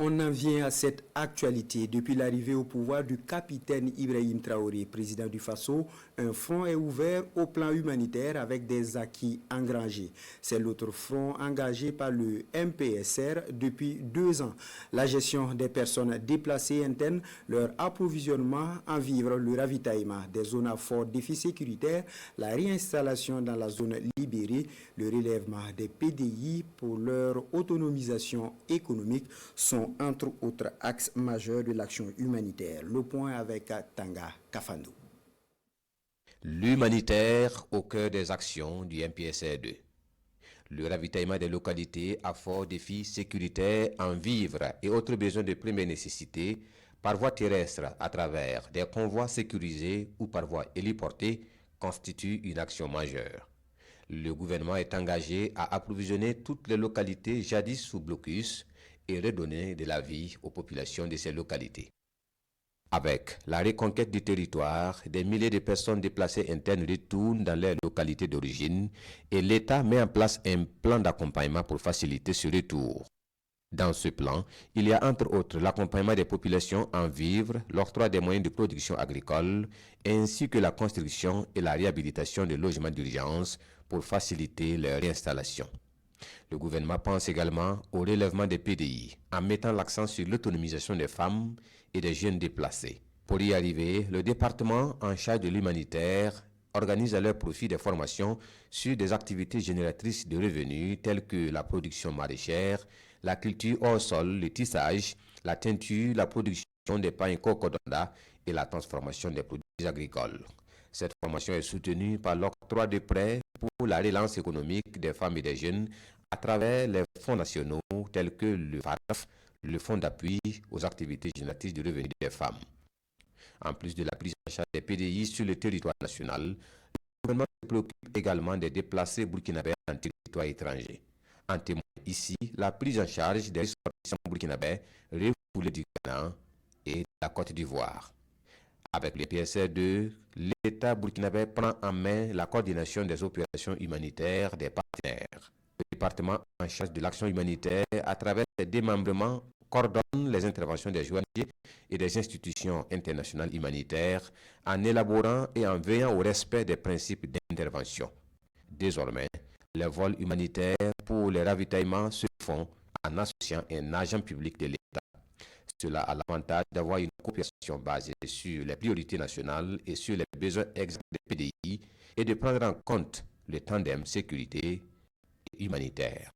On en vient à cette actualité. Depuis l'arrivée au pouvoir du capitaine Ibrahim Traoré, président du Faso, un front est ouvert au plan humanitaire avec des acquis engrangés. C'est l'autre front engagé par le MPSR depuis 2 ans. La gestion des personnes déplacées internes, leur approvisionnement en vivres, le ravitaillement des zones à fort défi sécuritaire, la réinstallation dans la zone libérée, le relèvement des PDI pour leur autonomisation économique sont entre autres axes majeurs de l'action humanitaire. Le point avec Tanga Kafando. L'humanitaire au cœur des actions du MPSR2. Le ravitaillement des localités à fort défi sécuritaire en vivres et autres besoins de première nécessité par voie terrestre à travers des convois sécurisés ou par voie héliportée constitue une action majeure. Le gouvernement est engagé à approvisionner toutes les localités jadis sous blocus et redonner de la vie aux populations de ces localités. Avec la reconquête du territoire, des milliers de personnes déplacées internes retournent dans leurs localités d'origine et l'État met en place un plan d'accompagnement pour faciliter ce retour. Dans ce plan, il y a entre autres l'accompagnement des populations en vivres, l'octroi des moyens de production agricole, ainsi que la construction et la réhabilitation de logements d'urgence pour faciliter leur réinstallation. Le gouvernement pense également au relèvement des PDI, en mettant l'accent sur l'autonomisation des femmes et des jeunes déplacés. Pour y arriver, le département en charge de l'humanitaire organise à leur profit des formations sur des activités génératrices de revenus telles que la production maraîchère, la culture hors sol, le tissage, la teinture, la production des pains cocodonda et la transformation des produits agricoles. Cette formation est soutenue par l'octroi de prêts pour la relance économique des femmes et des jeunes à travers les fonds nationaux tels que le FARF, le Fonds d'appui aux activités génératrices de revenus des femmes. En plus de la prise en charge des PDI sur le territoire national, le gouvernement se préoccupe également des déplacés burkinabés en territoire étranger. En témoigne ici la prise en charge des ressortissants burkinabés refoulés du Ghana et de la Côte d'Ivoire. Avec le PSR2, l'État burkinabé prend en main la coordination des opérations humanitaires des partenaires. Le département en charge de l'action humanitaire, à travers ses démembrements, coordonne les interventions des ONG et des institutions internationales humanitaires en élaborant et en veillant au respect des principes d'intervention. Désormais, les vols humanitaires pour les ravitaillements se font en associant un agent public de l'État. Cela a l'avantage d'avoir une coopération basée sur les priorités nationales et sur les besoins exacts des PDI et de prendre en compte le tandem sécurité et humanitaire.